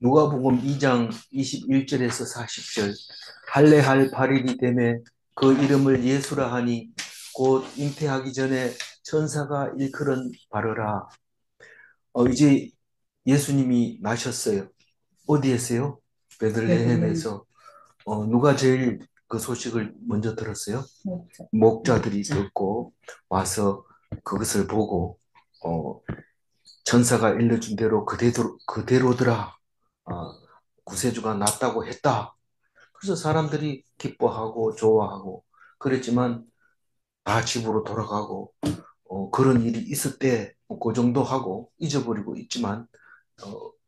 누가복음 2장 21절에서 40절. 할례할 8일이 되매 그 이름을 예수라 하니 곧 잉태하기 전에 천사가 일컬은 바로라. 이제 예수님이 나셨어요. 어디에서요? 베들레헴 베들레헴에서. 누가 제일 그 소식을 먼저 들었어요? 목자. 목자들이 듣고 와서 그것을 보고 어, 천사가 일러준 대로 그대로더라. 어, 구세주가 났다고 했다. 그래서 사람들이 기뻐하고 좋아하고 그랬지만 다 집으로 돌아가고 그런 일이 있었대. 그 정도 하고 잊어버리고 있지만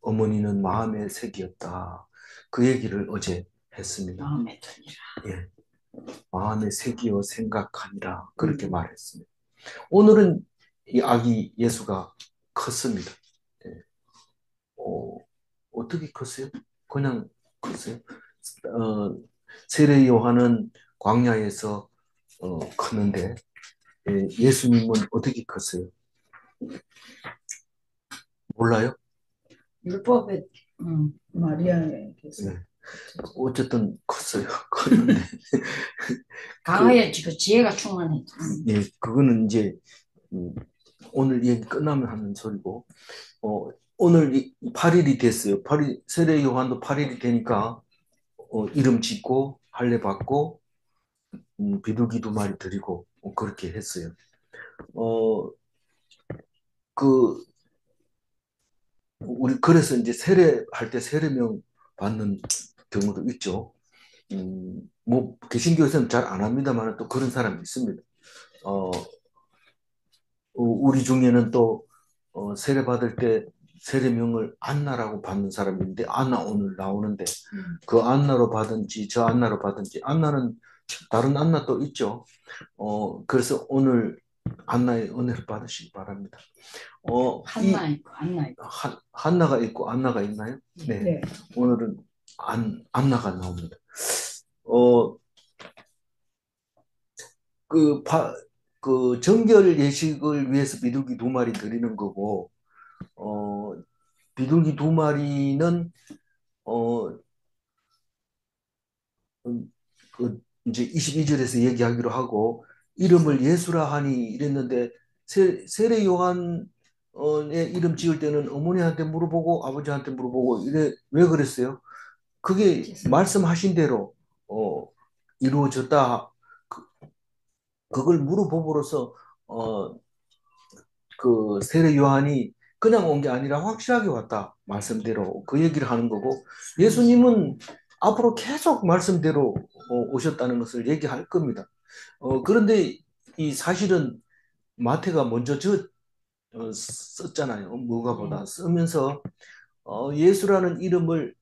어머니는 마음의 색이었다. 그 얘기를 어제 했습니다. 마음에 드니라. 예, 마음의 색이요 생각하니라 그렇게 말했습니다. 오늘은 이 아기 예수가 컸습니다. 예, 어, 어떻게 컸어요? 그냥 컸어요. 어, 세례 요한은 광야에서 컸는데 예수님은 어떻게 컸어요? 몰라요? 율법에 마리아에게서 네. 어쨌든 컸어요. 컸는데 그, 강하여 그 지혜가 충만했죠. 예, 그거는 이제 음, 오늘 얘기 끝나면 하는 소리고 오늘 8일이 됐어요. 8일, 세례 요한도 8일이 되니까 이름 짓고 할례 받고 비둘기 2마리 드리고 그렇게 했어요. 어, 그 우리 그래서 이제 세례할 때 세례명 받는 경우도 있죠. 뭐 개신교에서는 잘 안 합니다만 또 그런 사람이 있습니다. 어, 우리 중에는 또 세례 받을 때 세례명을 안나라고 받는 사람이 있는데 안나 오늘 나오는데 그 안나로 받은지 저 안나로 받은지 안나는 다른 안나 또 있죠. 그래서 오늘 안나의 은혜를 받으시기 바랍니다. 한나 있고 안나 있고. 한나가 있고 안나가 있나요? 네. 네. 오늘은 안나가 나옵니다. 어, 그, 그 정결 예식을 위해서 비둘기 2마리 드리는 거고, 어, 비둘기 2마리는, 어, 그, 이제 22절에서 얘기하기로 하고, 이름을 예수라 하니 이랬는데, 세례 요한의 이름 지을 때는 어머니한테 물어보고, 아버지한테 물어보고, 왜 그랬어요? 그게 말씀하신 대로, 어, 이루어졌다. 그걸 물어봄으로써, 어, 그 세례 요한이 그냥 온 게 아니라 확실하게 왔다. 말씀대로 그 얘기를 하는 거고 예수님은 앞으로 계속 말씀대로 오셨다는 것을 얘기할 겁니다. 그런데 이 사실은 마태가 먼저 썼잖아요. 누가보다 쓰면서 예수라는 이름을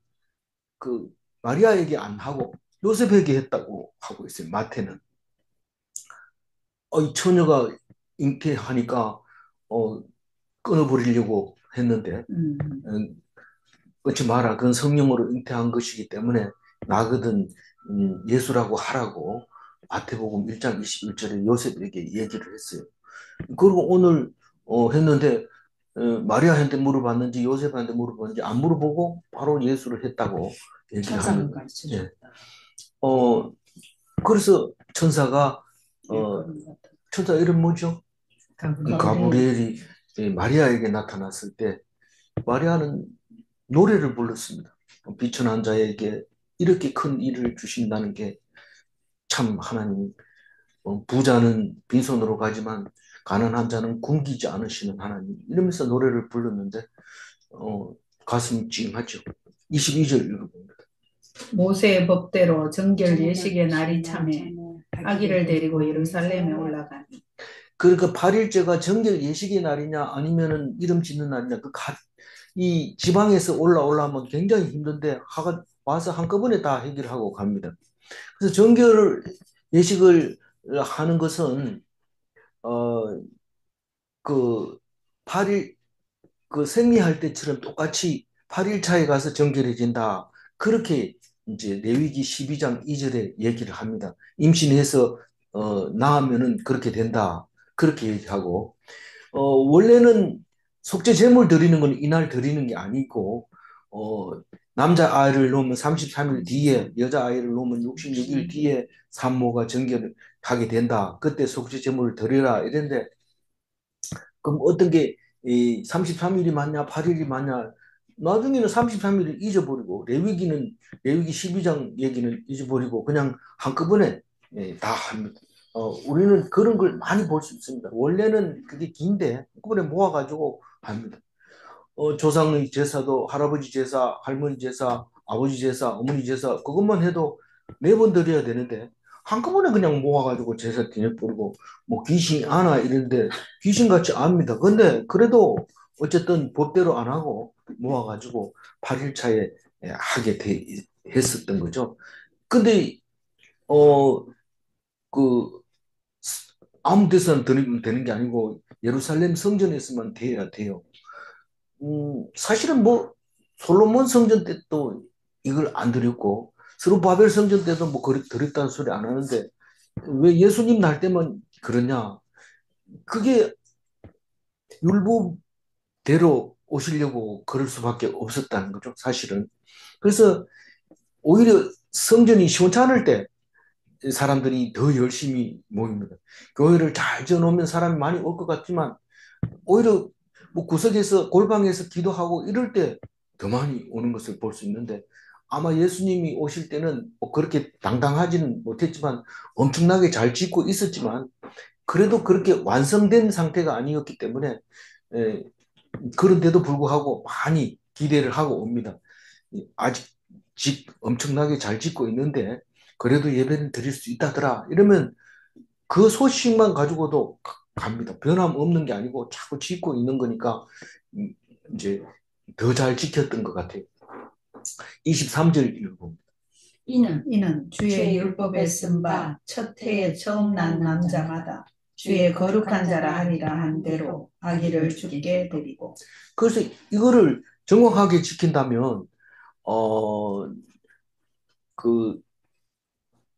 그 마리아에게 안 하고 요셉에게 했다고 하고 있어요. 마태는. 이 처녀가 잉태하니까 어, 끊어버리려고 했는데 음, 끊지 마라. 그건 성령으로 잉태한 것이기 때문에 나거든 예수라고 하라고 마태복음 1장 21절에 요셉에게 얘기를 했어요. 그리고 오늘 했는데 마리아한테 물어봤는지 요셉한테 물어봤는지 안 물어보고 바로 예수를 했다고 얘기를 천사가 합니다. 가르쳐 예. 줬다. 어, 그래서 천사가 천사 이름 뭐죠? 가브리엘. 가브리엘이 마리아에게 나타났을 때 마리아는 노래를 불렀습니다. 비천한 자에게 이렇게 큰 일을 주신다는 게 참 하나님, 부자는 빈손으로 가지만 가난한 자는 굶기지 않으시는 하나님 이러면서 노래를 불렀는데 어, 가슴이 찡하죠. 22절 읽어봅니다. 모세의 법대로 정결 예식의 날이 참에 아기를 데리고 예루살렘에 올라가니. 그러니까 8일째가 정결 예식의 날이냐 아니면은 이름 짓는 날이냐 이 지방에서 올라오려면 굉장히 힘든데 와서 한꺼번에 다 해결하고 갑니다. 그래서 정결 예식을 하는 것은 어 그 8일 그 생리할 때처럼 똑같이 8일 차에 가서 정결해진다. 그렇게 이제 레위기 12장 2절에 얘기를 합니다. 임신해서 낳으면은 그렇게 된다. 그렇게 얘기하고 원래는 속죄 제물 드리는 건 이날 드리는 게 아니고 어, 남자아이를 놓으면 33일 뒤에, 여자아이를 놓으면 66일 뒤에 산모가 정결하게 된다. 그때 속죄 제물을 드려라. 이런데, 그럼 어떤 게, 이 33일이 맞냐, 8일이 맞냐, 나중에는 33일을 잊어버리고, 레위기 12장 얘기는 잊어버리고, 그냥 한꺼번에 다 합니다. 우리는 그런 걸 많이 볼 수 있습니다. 원래는 그게 긴데, 한꺼번에 모아가지고 합니다. 조상의 제사도 할아버지 제사, 할머니 제사, 아버지 제사, 어머니 제사 그것만 해도 4번 드려야 되는데 한꺼번에 그냥 모아가지고 제사 드려버리고 뭐 귀신이 아나 이런데 귀신같이 압니다. 근데 그래도 어쨌든 법대로 안 하고 모아가지고 8일 차에 했었던 거죠. 근데 어 그 아무 데서나 드리면 되는 게 아니고 예루살렘 성전에서만 돼야 돼요. 사실은 뭐 솔로몬 성전 때도 이걸 안 드렸고 스룹바벨 성전 때도 뭐 드렸다는 소리 안 하는데 왜 예수님 날 때만 그러냐? 그게 율법대로 오시려고 그럴 수밖에 없었다는 거죠, 사실은. 그래서 오히려 성전이 시원찮을 때 사람들이 더 열심히 모입니다. 교회를 잘 지어놓으면 사람이 많이 올 것 같지만 오히려 뭐 구석에서 골방에서 기도하고 이럴 때 더 많이 오는 것을 볼 수 있는데 아마 예수님이 오실 때는 뭐 그렇게 당당하지는 못했지만 엄청나게 잘 짓고 있었지만 그래도 그렇게 완성된 상태가 아니었기 때문에 에, 그런데도 불구하고 많이 기대를 하고 옵니다. 아직 엄청나게 잘 짓고 있는데 그래도 예배는 드릴 수 있다더라 이러면 그 소식만 가지고도 갑니다. 변함없는 게 아니고 자꾸 짓고 있는 거니까 음, 이제 더 잘 지켰던 것 같아요. 23절 읽어봅니다. 이는 주의 율법에 쓴 바 첫 해에 처음 난 남자마다 주의 거룩한 자라 하리라 한 대로 아기를 주께 드리고. 그래서 이거를 정확하게 지킨다면 어, 그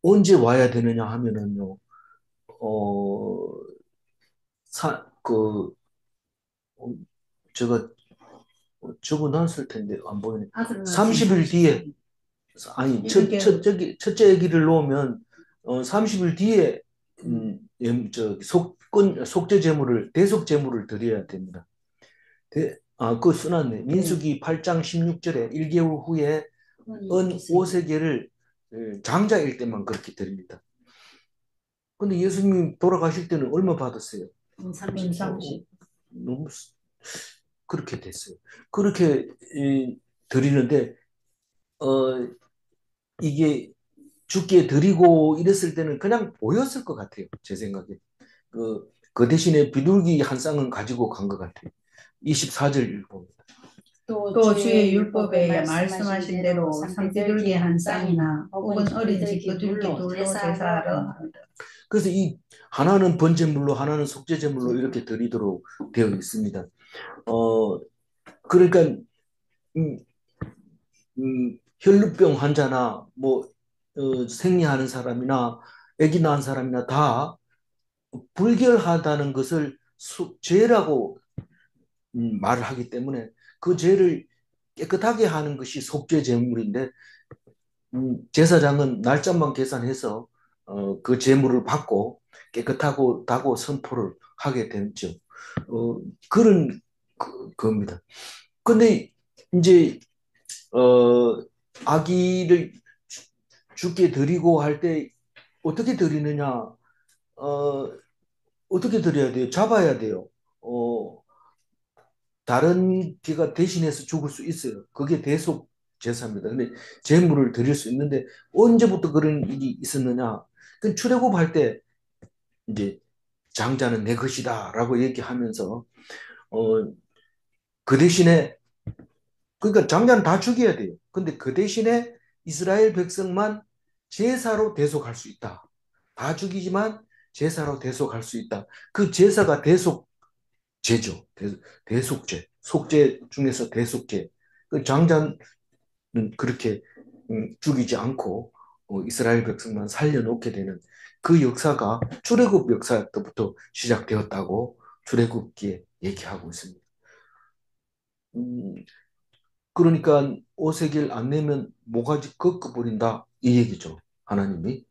언제 와야 되느냐 하면은요. 어, 그 제가 적어놨을 텐데 안 보이네. 30일 뒤에 아니 첫째 아기를 놓으면 30일 뒤에 속죄 제물을 대속 제물을 드려야 됩니다. 그거 써놨네. 민수기 8장 16절에 1개월 후에 은 5세계를 장자일 때만 그렇게 드립니다. 근데 예수님이 돌아가실 때는 얼마 받았어요? 은 30. 너무 그렇게 됐어요. 그렇게 드리는데 어, 이게 죽게 드리고 이랬을 때는 그냥 보였을 것 같아요. 제 생각에. 그 대신에 비둘기 한 쌍은 가지고 간 것 같아요. 24절 읽어봅니다. 또 주의 율법에 말씀하신 대로 산비둘기 한 쌍이나 혹은 어린 집비둘기 둘로 제사하라. 그래서 이 하나는 번제물로 하나는 속죄제물로 이렇게 드리도록 되어 있습니다. 그러니까 음, 혈루병 환자나 뭐 생리하는 사람이나 아기 낳은 사람이나 다 불결하다는 것을 죄라고 말을 하기 때문에 그 죄를 깨끗하게 하는 것이 속죄 제물인데 제사장은 날짜만 계산해서 그 제물을 받고 깨끗하고 다고 선포를 하게 되죠. 그런 겁니다. 근데 이제 어, 아기를 죽게 드리고 할 때 어떻게 드리느냐? 어떻게 드려야 돼요? 잡아야 돼요. 어, 다른 개가 대신해서 죽을 수 있어요. 그게 대속 제사입니다. 근데 제물을 드릴 수 있는데 언제부터 그런 일이 있었느냐? 그 출애굽할 때 이제 장자는 내 것이다라고 얘기하면서 어, 그 대신에 그러니까 장자는 다 죽여야 돼요. 근데 그 대신에 이스라엘 백성만 제사로 대속할 수 있다. 다 죽이지만 제사로 대속할 수 있다. 그 제사가 대속제죠. 대속제. 속죄 중에서 대속제. 그 장자는 그렇게 죽이지 않고 이스라엘 백성만 살려놓게 되는 그 역사가 출애굽 역사 때부터 시작되었다고 출애굽기에 얘기하고 있습니다. 음, 그러니까 오색일 안 내면 모가지 꺾어버린다. 이 얘기죠. 하나님이.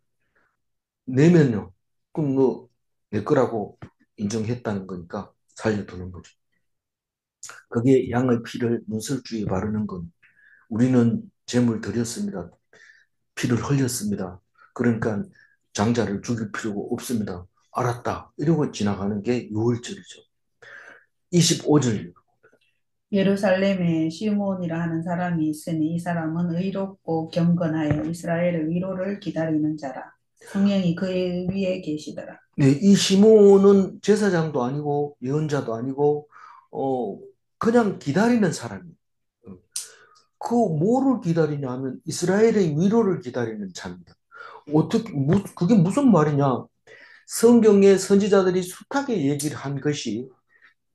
내면요. 그럼 너 내 거라고 인정했다는 거니까 살려두는 거죠. 그게 양의 피를 문설주에 바르는 건 우리는 제물 드렸습니다. 피를 흘렸습니다. 그러니까 장자를 죽일 필요가 없습니다. 알았다. 이러고 지나가는 게 6월절이죠. 25절. 예루살렘에 시므온이라 하는 사람이 있으니 이 사람은 의롭고 경건하여 이스라엘의 위로를 기다리는 자라. 성령이 그의 위에 계시더라. 네, 이 시므온은 제사장도 아니고 예언자도 아니고 그냥 기다리는 사람이에요. 그 뭐를 기다리냐 하면 이스라엘의 위로를 기다리는 자입니다. 어떻게 그게 무슨 말이냐? 성경의 선지자들이 숱하게 얘기를 한 것이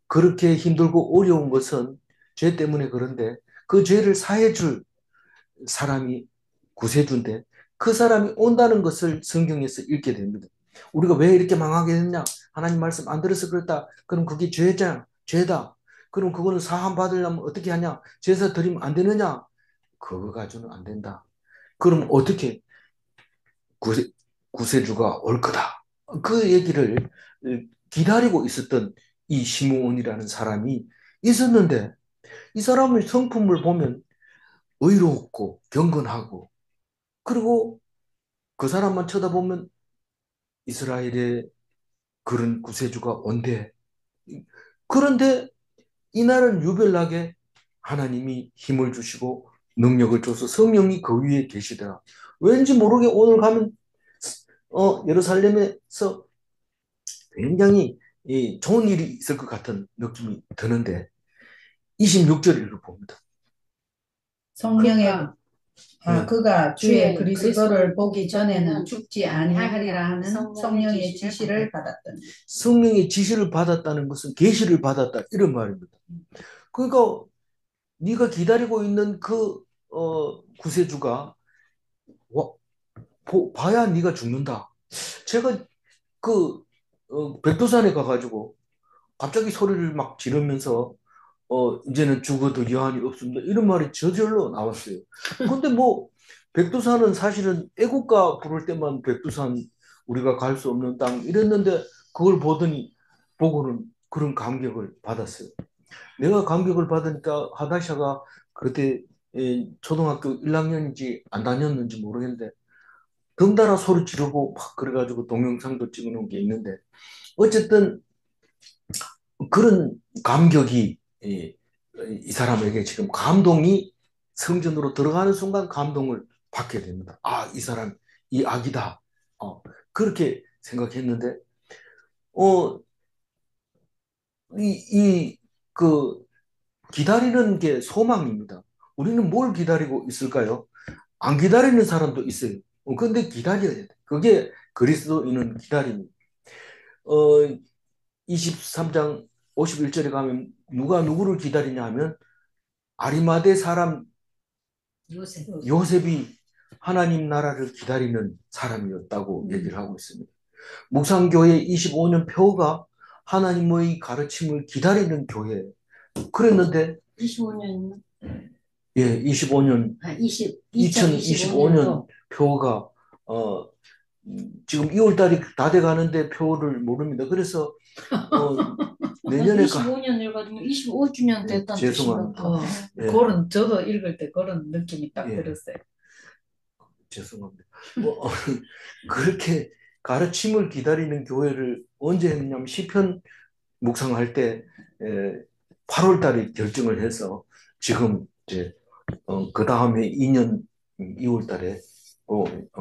그렇게 힘들고 어려운 것은 죄 때문에 그런데 그 죄를 사해 줄 사람이 구세주인데 그 사람이 온다는 것을 성경에서 읽게 됩니다. 우리가 왜 이렇게 망하게 됐냐? 하나님 말씀 안 들어서 그렇다. 그럼 그게 죄다. 그럼 그거는 사함 받으려면 어떻게 하냐? 제사 드리면 안 되느냐? 그거 가지고는 안 된다. 그럼 어떻게 구세, 구세주가 올 거다. 그 얘기를 기다리고 있었던 이 시므온이라는 사람이 있었는데 이 사람의 성품을 보면 의롭고 경건하고 그리고 그 사람만 쳐다보면 이스라엘의 그런 구세주가 온대. 그런데 이날은 유별나게 하나님이 힘을 주시고 능력을 줘서 성령이 그 위에 계시더라. 왠지 모르게 오늘 가면 예루살렘에서 굉장히 좋은 일이 있을 것 같은 느낌이 드는데 26절 읽어봅니다. 성령의 네. 그가 주의 그리스도를 보기 전에는 죽지 아니하리라 하는 성령의 지시를 받았더니. 성령의 지시를 받았다는 것은 계시를 받았다 이런 말입니다. 그러니까 네가 기다리고 있는 그 구세주가 봐야 네가 죽는다. 제가 그 백두산에 가가지고 갑자기 소리를 막 지르면서 이제는 죽어도 여한이 없습니다. 이런 말이 저절로 나왔어요. 근데 뭐 백두산은 사실은 애국가 부를 때만 백두산 우리가 갈 수 없는 땅 이랬는데 그걸 보고는 그런 감격을 받았어요. 내가 감격을 받으니까 하다샤가 그때 초등학교 1학년인지 안 다녔는지 모르겠는데 덩달아 소리 지르고 막 그래가지고 동영상도 찍어놓은 게 있는데 어쨌든 그런 감격이 이 사람에게 지금 감동이 성전으로 들어가는 순간 감동을 받게 됩니다. 아, 이 사람 이 악이다. 그렇게 생각했는데 어, 그 기다리는 게 소망입니다. 우리는 뭘 기다리고 있을까요? 안 기다리는 사람도 있어요. 근데 기다려야 돼. 그게 그리스도인은 기다림입니다. 어, 23장 51절에 가면 누가 누구를 기다리냐 하면 아리마대 사람 요셉이 하나님 나라를 기다리는 사람이었다고 얘기를 하고 있습니다. 묵상교회 25년 표가 하나님의 가르침을 기다리는 교회. 그랬는데 25년 예, 25년 2025년 표가 지금 2월 달이 다 돼 가는데 표를 모릅니다. 그래서 내년에 25년 읽어주면 25주년 됐다는 죄송합니다. 뜻인가? 그런 저도 읽을 때 그런 느낌이 딱 들었어요. 죄송합니다. 그렇게 가르침을 기다리는 교회를 언제 했냐면 시편 묵상할 때 8월 달에 결정을 해서 지금 이제 그 다음에 2년 2월 달에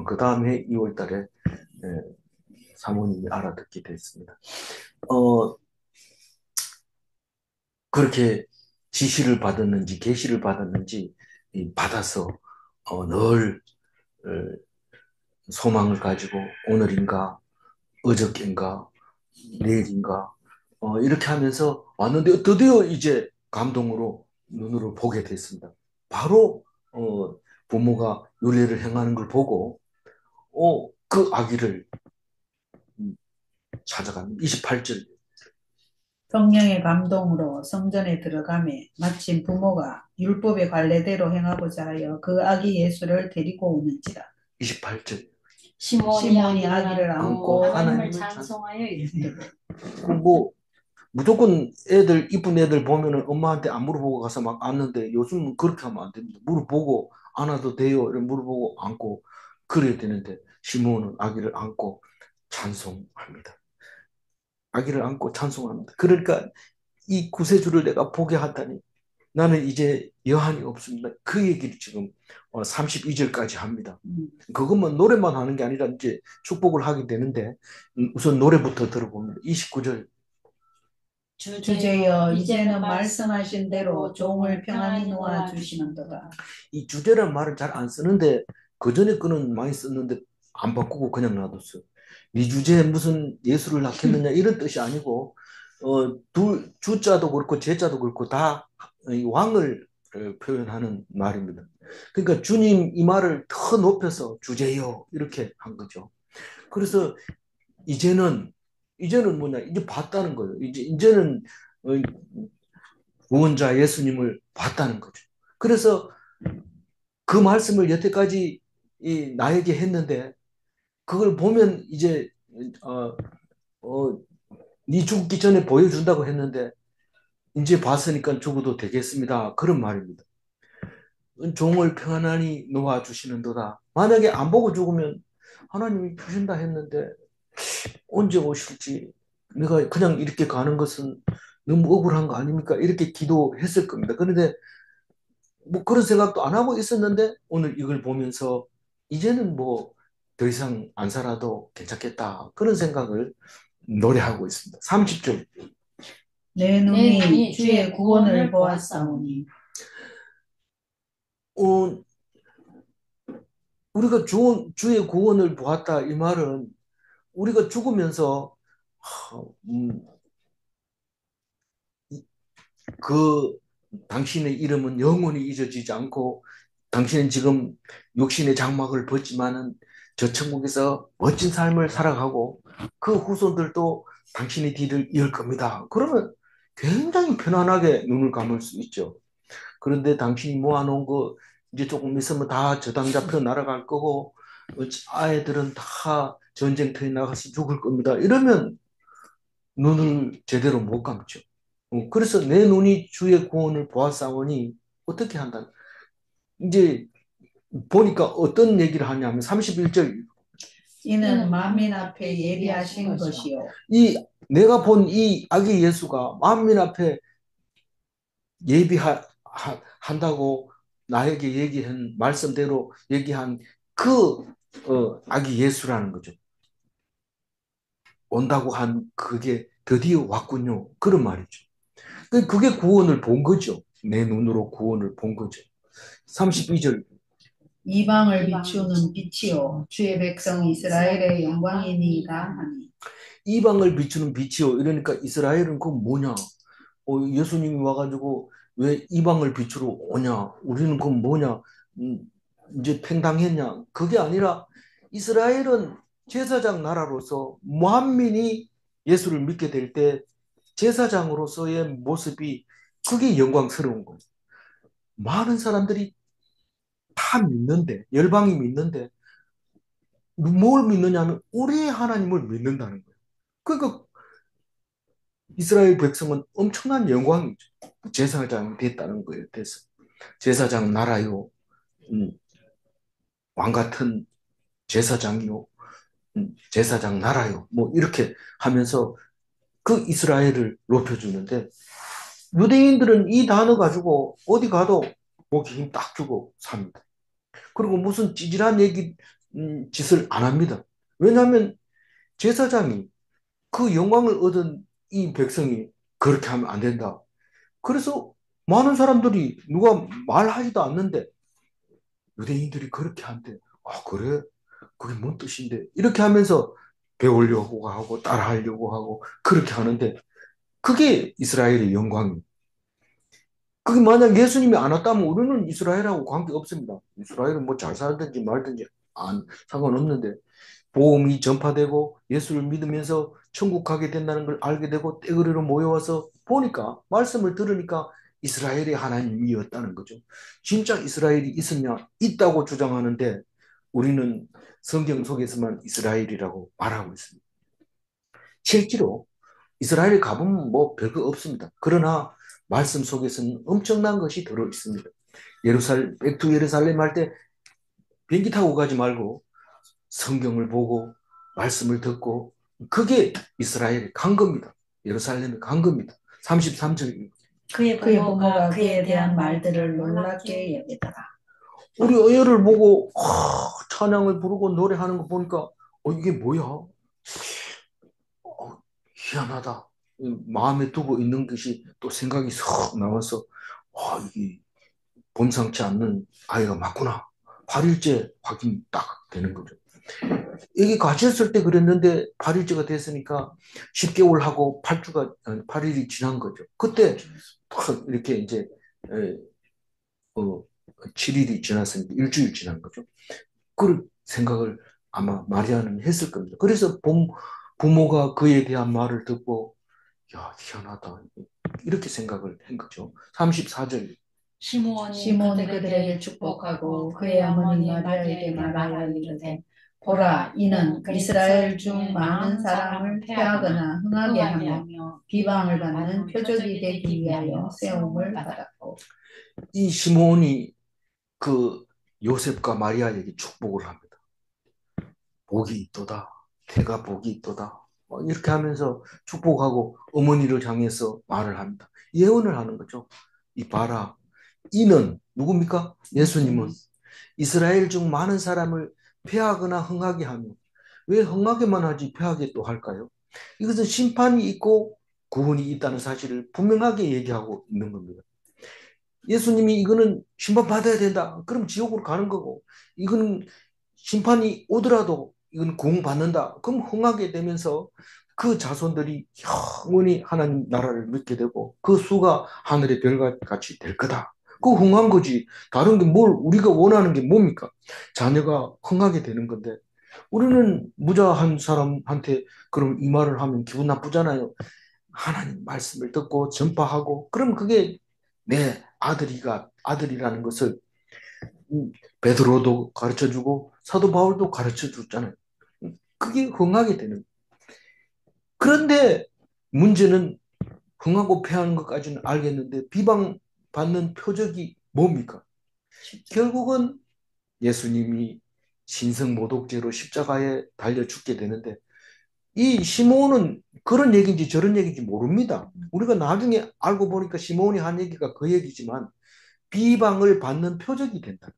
그 다음에 2월 달에 사모님이 알아듣게 됐습니다. 그렇게 지시를 받았는지 계시를 받았는지 받아서 늘 소망을 가지고 오늘인가 어저께인가 내일인가 이렇게 하면서 왔는데 드디어 이제 감동으로 눈으로 보게 됐습니다. 바로 부모가 윤례를 행하는 걸 보고 그 아기를 찾아갑니다. 28절 성령의 감동으로 성전에 들어가매 마침 부모가 율법의 관례대로 행하고자 하여 그 아기 예수를 데리고 오는지라. 28절. 시몬이 시몬이 아기를 아기를 안고 안고 하나님을 하나님을 찬송하여 이르되 뭐 무조건 애들 이쁜 애들 보면은 엄마한테 안 물어보고 가서 막 안는데 요즘은 그렇게 하면 안 됩니다. 물어보고 안아도 돼요. 이렇게 물어보고 안고 그래야 되는데 시몬은 아기를 안고 찬송합니다. 아기를 안고 찬송합니다. 그러니까 이 구세주를 내가 보게 하다니 나는 이제 여한이 없습니다. 그 얘기를 지금 32절까지 합니다. 그것만 노래만 하는 게 아니라 이제 축복을 하게 되는데 우선 노래부터 들어봅니다. 29절. 주제여 이제는 말씀하신 대로 종을 평안히 놓아 주시는도다. 이 주제란 말을 잘 안 쓰는데 그 전에 거는 많이 썼는데 안 바꾸고 그냥 놔뒀어요. 네 주제에 무슨 예수를 낳겠느냐 이런 뜻이 아니고 주자도 그렇고 제자도 그렇고 다 이 왕을 표현하는 말입니다. 그러니까 주님 이 말을 더 높여서 주제요 이렇게 한 거죠. 그래서 이제는 뭐냐 이제 봤다는 거예요. 이제는 어, 구원자 예수님을 봤다는 거죠. 그래서 그 말씀을 여태까지 나에게 했는데 그걸 보면 이제 어, 어, 네 죽기 전에 보여준다고 했는데 이제 봤으니까 죽어도 되겠습니다. 그런 말입니다. 종을 평안히 놓아주시는도다. 만약에 안 보고 죽으면 하나님이 주신다 했는데 언제 오실지 내가 그냥 이렇게 가는 것은 너무 억울한 거 아닙니까? 이렇게 기도했을 겁니다. 그런데 뭐 그런 생각도 안 하고 있었는데 오늘 이걸 보면서 이제는 뭐 더 이상 안 살아도 괜찮겠다. 그런 생각을 노래하고 있습니다. 30절. 내 눈이 주의 구원을 보았사오니. 어, 우리가 주의 구원을 보았다 이 말은 우리가 죽으면서 음, 그 당신의 이름은 영원히 잊어지지 않고 당신은 지금 육신의 장막을 벗지만은 저 천국에서 멋진 삶을 살아가고 그 후손들도 당신의 뒤를 이을 겁니다. 그러면 굉장히 편안하게 눈을 감을 수 있죠. 그런데 당신이 모아놓은 거 이제 조금 있으면 다 저당 잡혀 날아갈 거고 아이들은 다 전쟁터에 나가서 죽을 겁니다. 이러면 눈을 제대로 못 감죠. 그래서 내 눈이 주의 구원을 보았사오니 어떻게 한다? 이제 보니까 어떤 얘기를 하냐면 31절 이는 만민 앞에 예비하신 것이요. 내가 본 이 아기 예수가 만민 앞에 예비한다고 나에게 얘기한 말씀대로 얘기한 그 아기 예수라는 거죠. 온다고 한 그게 드디어 왔군요. 그런 말이죠. 그게 구원을 본 거죠. 내 눈으로 구원을 본 거죠. 32절. 이방을 비추는 빛이요 주의 백성 이스라엘의 영광이니이다 하니. 이방을 비추는 빛이요. 이러니까 이스라엘은 그 뭐냐? 예수님이 와가지고 왜 이방을 비추러 오냐? 우리는 그 뭐냐? 음, 이제 팽당했냐? 그게 아니라 이스라엘은 제사장 나라로서 만민이 예수를 믿게 될 때 제사장으로서의 모습이 그게 영광스러운 거예요. 많은 사람들이 다 믿는데 열방이 믿는데 뭘 믿느냐면 우리 하나님을 믿는다는 거예요. 그러니까 이스라엘 백성은 엄청난 영광이죠. 제사장이 됐다는 거예요. 됐어. 제사장 나라요. 왕 같은 제사장이요. 제사장 나라요. 뭐 이렇게 하면서 그 이스라엘을 높여주는데 유대인들은 이 단어 가지고 어디 가도 목에 힘 딱 주고 삽니다. 그리고 무슨 찌질한 짓을 안 합니다. 왜냐하면 제사장이 그 영광을 얻은 이 백성이 그렇게 하면 안 된다. 그래서 많은 사람들이 누가 말하지도 않는데 유대인들이 그렇게 한대. 아, 그래? 그게 뭔 뜻인데? 이렇게 하면서 배우려고 하고 따라하려고 하고 그렇게 하는데 그게 이스라엘의 영광이에요. 그게 만약 예수님이 안 왔다면 우리는 이스라엘하고 관계 없습니다. 이스라엘은 뭐 잘 살든지 말든지 상관없는데 복음이 전파되고 예수를 믿으면서 천국 가게 된다는 걸 알게 되고 떼거리로 모여와서 보니까 말씀을 들으니까 이스라엘의 하나님이었다는 거죠. 진짜 이스라엘이 있었냐? 있다고 주장하는데 우리는 성경 속에서만 이스라엘이라고 말하고 있습니다. 실제로 이스라엘 가보면 뭐 별거 없습니다. 그러나 말씀 속에서는 엄청난 것이 들어 있습니다. 백투 예루살렘 할 때 비행기 타고 가지 말고 성경을 보고 말씀을 듣고 그게 이스라엘이 간 겁니다. 예루살렘이 간 겁니다. 33절. 그의 부모가 그에 대한 말들을 놀랍게 여기더라. 우리 애를 보고 찬양을 부르고 노래하는 거 보니까 이게 뭐야? 희한하다. 마음에 두고 있는 것이 또 생각이 쏙 나와서 이게 범상치 않는 아이가 맞구나. 8일째 확인 딱 되는 거죠. 여기 같이 있을 때 그랬는데 8일째가 됐으니까 10개월 하고 8일이 지난 거죠. 그때 탁 이렇게 이제 7일이 지났으니까 일주일 지난 거죠. 그 생각을 아마 마리아는 했을 겁니다. 그래서 부모가 그에 대한 말을 듣고 야 희한하다 이렇게 생각을 한 거죠. 34절. 시몬이 그들에게 축복하고 그의 어머니 마리아에게 말하여 이르되 보라 이는 이스라엘 중 많은 사람을 패하거나 흥하게 하며 비방을 받는 표적이 되기 위하여 세움을 받았고. 이 시몬이 그 요셉과 마리아에게 축복을 합니다. 복이 있도다. 대가 복이 있도다. 이렇게 하면서 축복하고 어머니를 향해서 말을 합니다. 예언을 하는 거죠. 이 봐라. 이는 누굽니까? 예수님은 이스라엘 중 많은 사람을 패하거나 흥하게 하며 왜 흥하게만 하지 패하게 또 할까요? 이것은 심판이 있고 구원이 있다는 사실을 분명하게 얘기하고 있는 겁니다. 예수님이 이거는 심판받아야 된다. 그럼 지옥으로 가는 거고 이거는 심판이 오더라도 이건 구원받는다. 그럼 흥하게 되면서 그 자손들이 영원히 하나님 나라를 믿게 되고 그 수가 하늘의 별같이 될 거다. 그 흥한 거지. 다른 게 우리가 원하는 게 뭡니까? 자녀가 흥하게 되는 건데 우리는 무자한 사람한테 그럼 이 말을 하면 기분 나쁘잖아요. 하나님 말씀을 듣고 전파하고 그럼 그게 내 아들이라는 것을 베드로도 가르쳐주고 사도 바울도 가르쳐줬잖아요. 그게 흥하게 되는. 그런데 문제는 흥하고 패하는 것까지는 알겠는데 비방받는 표적이 뭡니까? 결국은 예수님이 신성모독죄로 십자가에 달려 죽게 되는데 이 시몬은 그런 얘기인지 저런 얘기인지 모릅니다. 우리가 나중에 알고 보니까 시몬이 한 얘기가 그 얘기지만 비방을 받는 표적이 된다.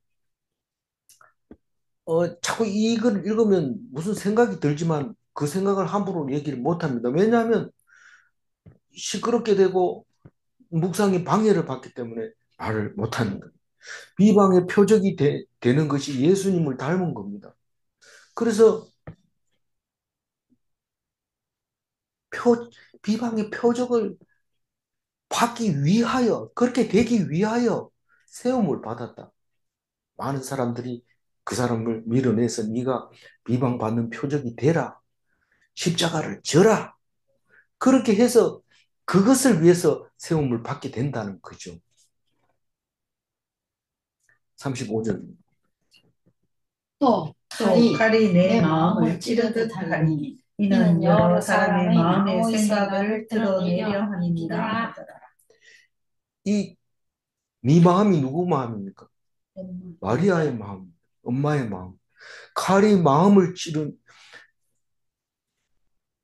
자꾸 이걸 읽으면 무슨 생각이 들지만 그 생각을 함부로 얘기를 못 합니다. 왜냐하면 시끄럽게 되고 묵상이 방해를 받기 때문에 말을 못 하는 거예요. 비방의 표적이 되는 것이 예수님을 닮은 겁니다. 그래서 비방의 표적을 받기 위하여, 그렇게 되기 위하여 세움을 받았다. 많은 사람들이 그 사람을 밀어내서 네가 비방받는 표적이 되라. 십자가를 져라. 그렇게 해서 그것을 위해서 세움을 받게 된다는 거죠. 35절. 또 칼이 내 마음을 찌르듯 하니 이는 여러 사람의 마음의 생각을 드러내려 함이니라 하더라. 네 마음이 누구 마음입니까? 마리아의 마음, 엄마의 마음. 칼이 마음을 찌른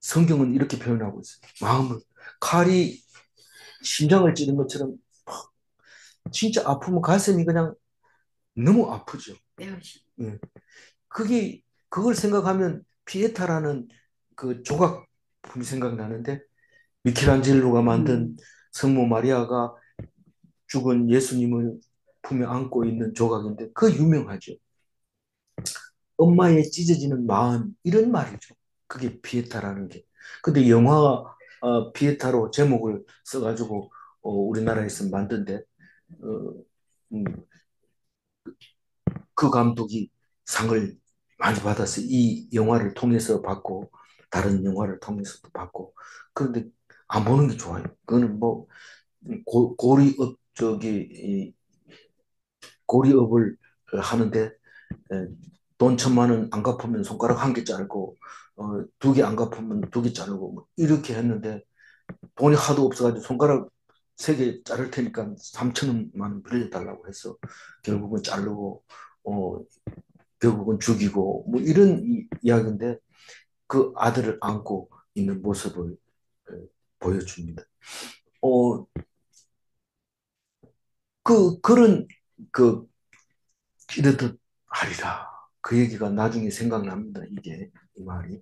성경은 이렇게 표현하고 있어요. 마음을 칼이 심장을 찌른 것처럼 진짜 아프면 가슴이 그냥 너무 아프죠. 예. 그걸 생각하면 피에타라는 그 조각품이 생각나는데 미켈안젤로가 만든 성모 마리아가 죽은 예수님을 품에 안고 있는 조각인데 그 유명하죠. 엄마의 찢어지는 마음 이런 말이죠. 그게 피에타라는 게. 근데 영화 피에타로 제목을 써가지고 우리나라에서 만든데 어, 음, 그 감독이 상을 많이 받았어요. 이 영화를 통해서 받고 다른 영화를 통해서도 받고. 그런데 안 보는 게 좋아요. 그거는 뭐 고리업 고리업을 하는데 돈 1,000만 원 안 갚으면 손가락 한 개 자르고 2개 안 갚으면 2개 자르고 뭐 이렇게 했는데 돈이 하도 없어가지고 손가락 3개 자를 테니까 3,000만 원 빌려달라고 해서 결국은 자르고 어, 결국은 죽이고 뭐 이런 이야기인데 그 아들을 안고 있는 모습을 보여줍니다. 어, 그런 그 이르듯 하리라. 그 얘기가 나중에 생각납니다. 이게 이 말이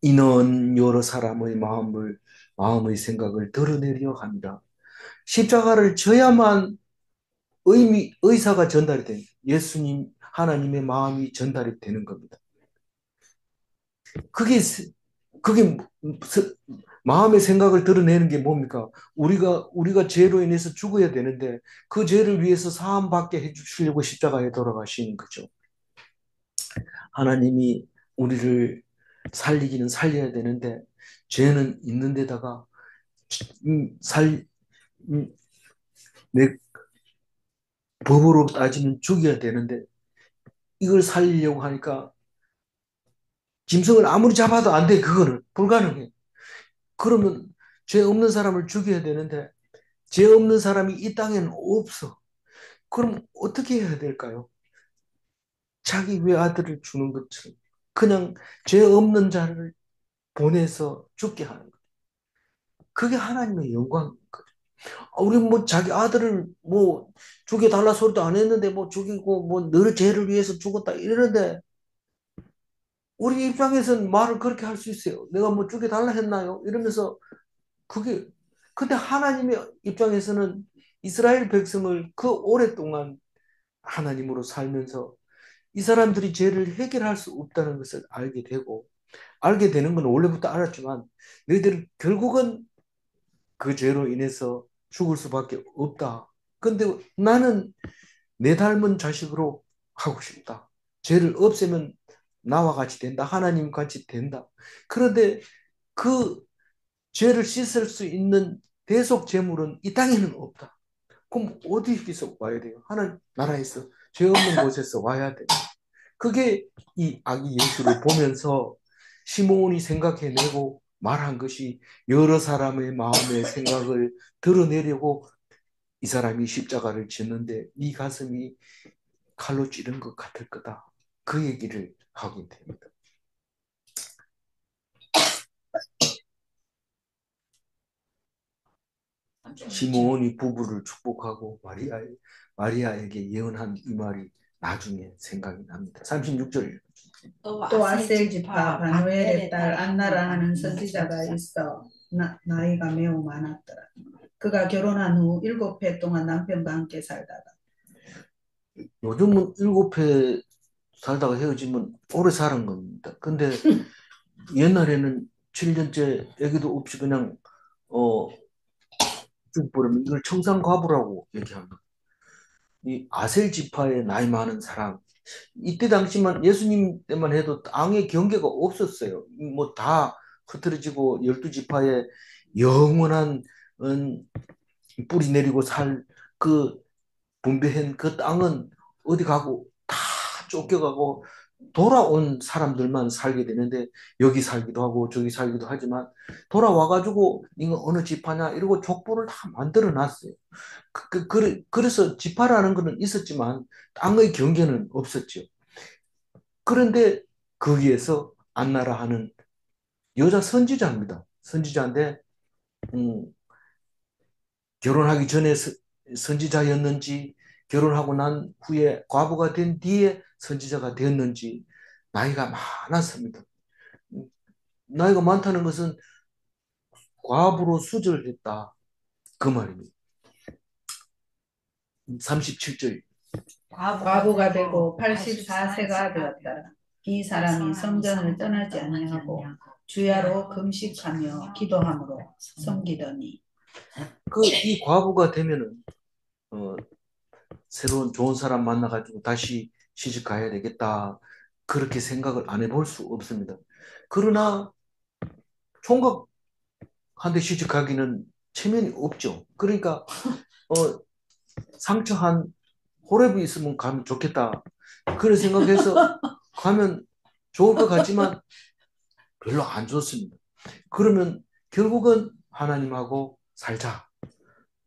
이는 여러 사람의 마음의 생각을 드러내려 합니다. 십자가를 져야만 의사가 전달이 된 예수님 하나님의 마음이 전달이 되는 겁니다. 그게 마음의 생각을 드러내는 게 뭡니까? 우리가 죄로 인해서 죽어야 되는데 그 죄를 위해서 사함 받게 해주시려고 십자가에 돌아가시는 거죠. 하나님이 우리를 살리기는 살려야 되는데 죄는 있는 데다가 살 내 법으로 따지면 죽여야 되는데 이걸 살리려고 하니까 짐승을 아무리 잡아도 안 돼. 그거는 불가능해. 그러면 죄 없는 사람을 죽여야 되는데 죄 없는 사람이 이 땅에는 없어. 그럼 어떻게 해야 될까요? 자기 외아들을 주는 것처럼 그냥 죄 없는 자를 보내서 죽게 하는 것. 그게 하나님의 영광인 거죠. 우리 뭐 자기 아들을 뭐 죽여달라 소리도 안 했는데 뭐 죽이고 뭐 너 죄를 위해서 죽었다 이러는데 우리 입장에서는 말을 그렇게 할 수 있어요. 내가 뭐 죽여달라 했나요? 이러면서 그게 근데 하나님의 입장에서는 이스라엘 백성을 그 오랫동안 하나님으로 살면서 이 사람들이 죄를 해결할 수 없다는 것을 알게 되는 건 원래부터 알았지만 너희들 결국은 그 죄로 인해서 죽을 수밖에 없다. 근데 나는 내 닮은 자식으로 하고 싶다. 죄를 없애면 나와 같이 된다. 하나님 같이 된다. 그런데 그 죄를 씻을 수 있는 대속 제물은 이 땅에는 없다. 그럼 어디서 와야 돼요? 하나님 나라에서 죄 없는 곳에서 와야 돼요. 그게 이 아기 예수를 보면서 시몬이 생각해내고 말한 것이 여러 사람의 마음의 생각을 드러내려고 이 사람이 십자가를 짓는데 네 가슴이 칼로 찌른 것 같을 거다. 그 얘기를 하게 됩니다. 시몬이 부부를 축복하고 마리아에게 예언한 이 말이 나중에 생각이 납니다. 36절. 또 아셀 지파 바누엘의 딸 안나라 하는 선지자가 있어 나이가 매우 많았더라. 그가 결혼한 후 7해 동안 남편과 함께 살다가 요즘은 7회 살다가 헤어지면 오래 사는 겁니다. 근데 옛날에는 7년째 애기도 없이 그냥 어 죽어버리면 이걸 청산과부라고 얘기합니다. 이 아셀 지파의 나이 많은 사람 이때 당시만 예수님 때만 해도 땅의 경계가 없었어요. 뭐 다 흩어지고 12지파의 영원한 뿌리 내리고 살 그 분배한 그 땅은 어디 가고 다 쫓겨가고 돌아온 사람들만 살게 되는데 여기 살기도 하고 저기 살기도 하지만 돌아와가지고 이거 어느 지파냐 이러고 족보를 다 만들어 놨어요. 그래서 지파라는 거는 있었지만 땅의 경계는 없었죠. 그런데 거기에서 안나라 하는 여자 선지자입니다. 선지자인데 음, 결혼하기 전에 선지자였는지 결혼하고 난 후에 과부가 된 뒤에 선지자가 되었는지 나이가 많았습니다. 나이가 많다는 것은 과부로 수절했다. 그 말입니다. 37절. 과부가 되고 84세가 되었다. 이 사람이 성전을 떠나지 아니하고 주야로 금식하며 기도함으로 섬기더니 이 과부가 되면은 새로운 좋은 사람 만나가지고 다시 시집 가야 되겠다. 그렇게 생각을 안 해볼 수 없습니다. 그러나 총각 한 대 시집가기는 체면이 없죠. 그러니까 상처 한 호랩이 있으면 가면 좋겠다. 그런 생각해서 가면 좋을 것 같지만 별로 안 좋습니다. 그러면 결국은 하나님하고 살자.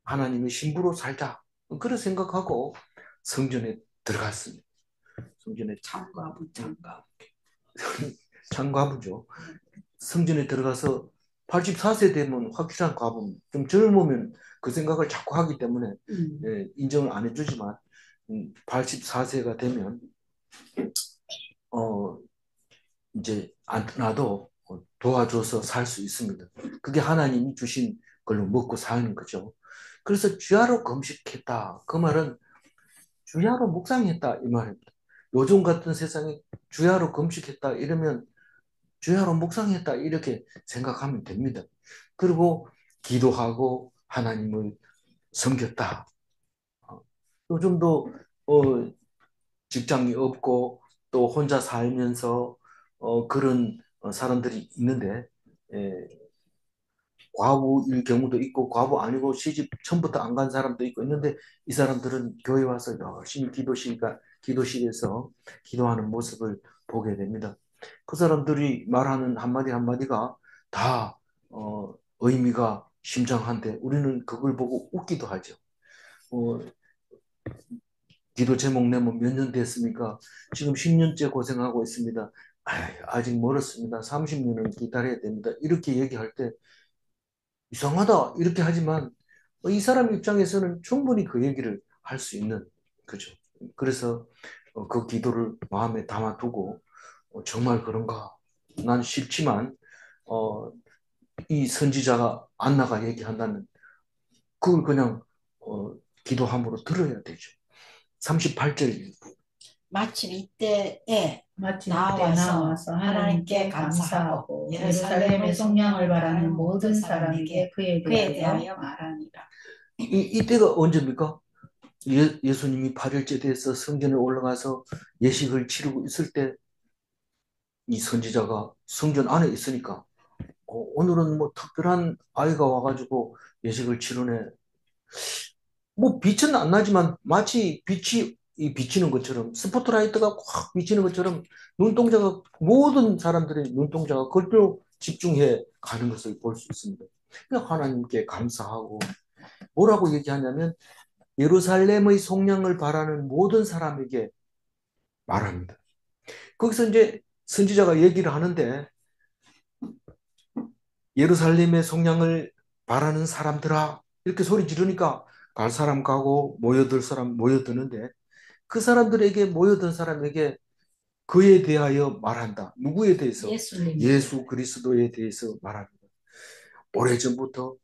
하나님의 신부로 살자. 그런 생각하고 성전에 들어갔습니다. 성전에 장과부죠. 성전에 들어가서 84세 되면 확실한 과부입니다. 좀 젊으면 그 생각을 자꾸 하기 때문에 인정을 안 해주지만 84세가 되면 이제 안 떠나도 도와줘서 살 수 있습니다. 그게 하나님이 주신 걸로 먹고 사는 거죠. 그래서 주야로 금식했다. 그 말은 주야로 묵상했다 이 말입니다. 요즘 같은 세상에 주야로 금식했다 이러면 주야로 묵상했다 이렇게 생각하면 됩니다. 그리고 기도하고 하나님을 섬겼다. 요즘도 직장이 없고 또 혼자 살면서 그런 사람들이 있는데 과부일 경우도 있고 과부 아니고 시집 처음부터 안 간 사람도 있고 있는데 이 사람들은 교회 와서 열심히 기도실에서 기도하는 모습을 보게 됩니다. 그 사람들이 말하는 한마디 한마디가 다 의미가 심장한데 우리는 그걸 보고 웃기도 하죠. 어, 기도 제목 내면 몇 년 됐습니까? 지금 10년째 고생하고 있습니다. 아직 멀었습니다. 30년은 기다려야 됩니다. 이렇게 얘기할 때 이상하다 이렇게 하지만 이 사람 입장에서는 충분히 그 얘기를 할 수 있는 거죠. 그래서 그 기도를 마음에 담아두고 정말 그런가? 난 싫지만 어, 이 선지자가 안나가 얘기한다면 그걸 그냥 기도함으로 들어야 되죠. 38절 마침 이때 나와서 하나님께 감사하고 예루살렘의 성령을 바라는 모든 사람에게 그에 대하여 말하니라. 이때가 언제입니까? 예수님이 8일째 돼서 성전에 올라가서 예식을 치르고 있을 때 이 선지자가 성전 안에 있으니까 오늘은 뭐 특별한 아이가 와가지고 예식을 치르네. 뭐 빛은 안 나지만 마치 빛이 비치는 것처럼 스포트라이트가 확 비치는 것처럼 눈동자가 모든 사람들의 눈동자가 그걸로 집중해 가는 것을 볼 수 있습니다. 그러니까 하나님께 감사하고 뭐라고 얘기하냐면 예루살렘의 속량을 바라는 모든 사람에게 말합니다. 거기서 이제 선지자가 얘기를 하는데 예루살렘의 속량을 바라는 사람들아 이렇게 소리 지르니까 갈 사람 가고 모여들 사람 모여드는데 그 사람들에게 모여든 사람에게 그에 대하여 말한다. 누구에 대해서? 예수 그리스도에 대해서 말합니다. 오래전부터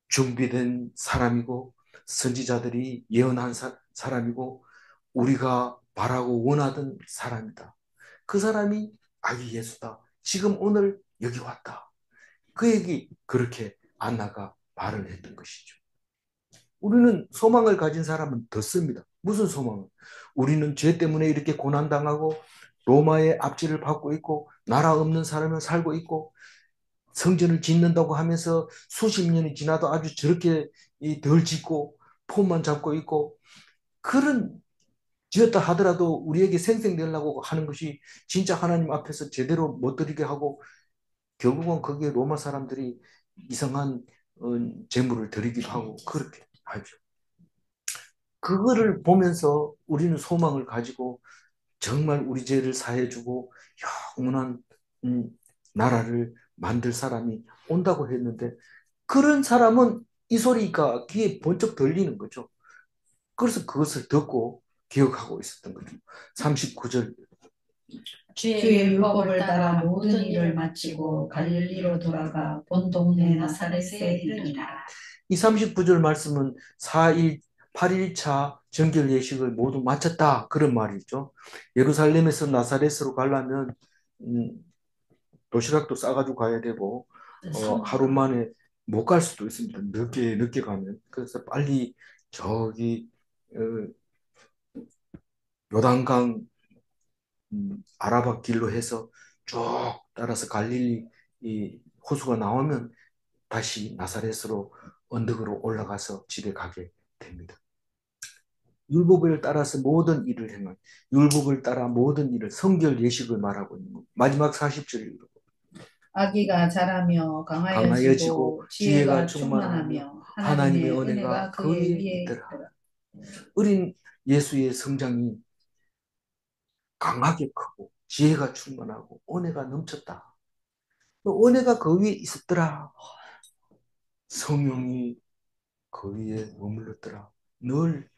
준비된 사람이고 선지자들이 예언한 사람이고 우리가 바라고 원하던 사람이다. 그 사람이 아기 예수다. 지금 오늘 여기 왔다. 그 얘기 그렇게 안나가 말을 했던 것이죠. 우리는 소망을 가진 사람은 더 씁니다. 무슨 소망을? 우리는 죄 때문에 이렇게 고난당하고 로마의 압제를 받고 있고 나라 없는 사람은 살고 있고 성전을 짓는다고 하면서 수십 년이 지나도 아주 저렇게 덜 짓고 폼만 잡고 있고 그런 지었다 하더라도 우리에게 생생되려고 하는 것이 진짜 하나님 앞에서 제대로 못 드리게 하고 결국은 거기에 로마 사람들이 이상한 재물을 드리기도 하고 그렇게 하죠. 그거를 보면서 우리는 소망을 가지고 정말 우리 죄를 사해주고 영원한 나라를 만들 사람이 온다고 했는데 그런 사람은 이 소리가 귀에 번쩍 들리는 거죠. 그래서 그것을 듣고 기억하고 있었던 거죠. 39절 주의 율법을 따라 모든 일을 마치고 갈릴리로 돌아가 본 동네 나사렛에 이르니라. 이 39절 말씀은 4일 8일차 정결 예식을 모두 마쳤다 그런 말이죠. 예루살렘에서 나사렛으로 가려면 도시락도 싸가지고 가야 되고 하루 만에 못 갈 수도 있습니다. 늦게 가면. 그래서 빨리 저기 요단강 아라바 길로 해서 쭉 따라서 갈릴리 이 호수가 나오면 다시 나사렛으로 언덕으로 올라가서 집에 가게 됩니다. 율법을 따라서 모든 일을 행한, 율법을 따라 모든 일을 성결 예식을 말하고 있는 겁니다. 마지막 40절을 읽어. 아기가 자라며 강하여지고 강하여지고 지혜가 지혜가 충만하며 충만하며 하나님의 하나님의 은혜가 은혜가 그 그의 위에 위에 있더라. 있더라. 어린 예수의 성장이 강하게 크고 지혜가 충만하고 은혜가 넘쳤다. 은혜가 그 위에 있었더라. 성령이 그 위에 머물렀더라. 늘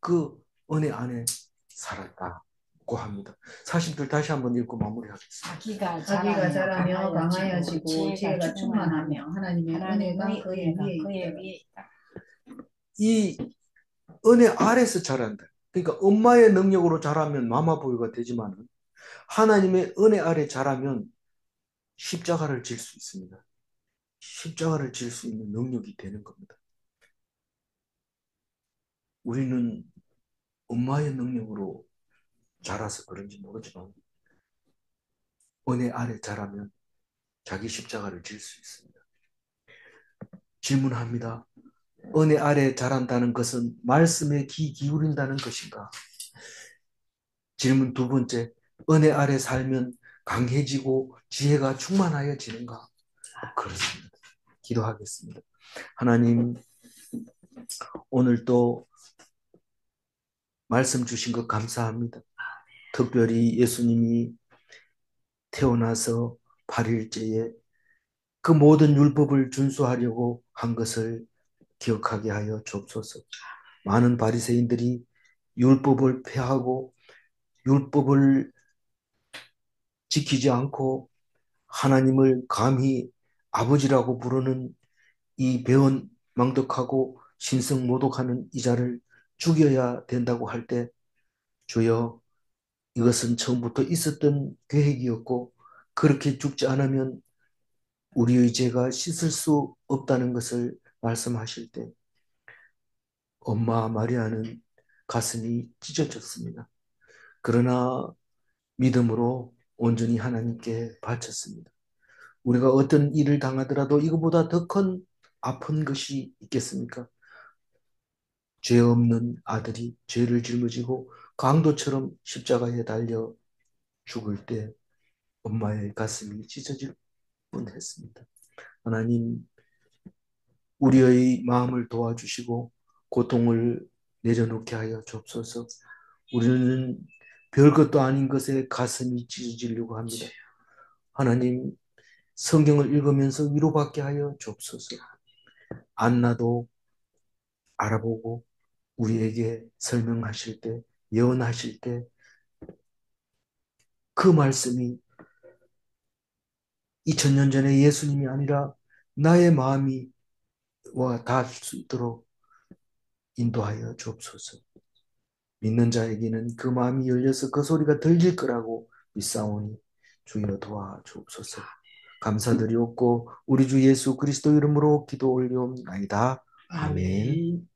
그 은혜 안에 살았다고 합니다. 40절 다시 한번 읽고 마무리하겠습니다. 아기가 자라며 자라며 강하여지고 지혜가 지혜가 충만하며 하나님의 은혜가 그의 위에 그의 있더라. 위에 있다. 이 은혜 아래서 자란다. 그러니까 엄마의 능력으로 자라면 마마보이가 되지만 하나님의 은혜 아래 자라면 십자가를 질 수 있습니다. 십자가를 질 수 있는 능력이 되는 겁니다. 우리는 엄마의 능력으로 자라서 그런지 모르지만 은혜 아래 자라면 자기 십자가를 질 수 있습니다. 질문합니다. 은혜 아래 자란다는 것은 말씀에 귀 기울인다는 것인가? 질문 두 번째, 은혜 아래 살면 강해지고 지혜가 충만하여지는가? 그렇습니다. 기도하겠습니다. 하나님, 오늘 또 말씀 주신 것 감사합니다. 특별히 예수님이 태어나서 8일째에 그 모든 율법을 준수하려고 한 것을 기억하게 하여 주옵소서. 많은 바리새인들이 율법을 폐하고 율법을 지키지 않고 하나님을 감히 아버지라고 부르는 이 배은망덕하고 신성모독하는 이자를 죽여야 된다고 할 때 주여 이것은 처음부터 있었던 계획이었고 그렇게 죽지 않으면 우리의 죄가 씻을 수 없다는 것을 말씀하실 때 엄마 마리아는 가슴이 찢어졌습니다. 그러나 믿음으로 온전히 하나님께 바쳤습니다. 우리가 어떤 일을 당하더라도 이거보다 더 큰 아픈 것이 있겠습니까? 죄 없는 아들이 죄를 짊어지고 강도처럼 십자가에 달려 죽을 때 엄마의 가슴이 찢어질 뻔했습니다. 하나님, 우리의 마음을 도와주시고 고통을 내려놓게 하여 주옵소서. 우리는 별것도 아닌 것에 가슴이 찢어지려고 합니다. 하나님, 성경을 읽으면서 위로받게 하여 주옵소서. 안나도 알아보고 우리에게 설명하실 때, 예언하실 때 그 말씀이 2000년 전에 예수님이 아니라 나의 마음이 와 닿을 수 있도록 인도하여 주옵소서. 믿는 자에게는 그 마음이 열려서 그 소리가 들릴 거라고 믿사오니 주여 도와 주옵소서. 감사드리옵고 우리 주 예수 그리스도 이름으로 기도 올리옵나이다. 아멘.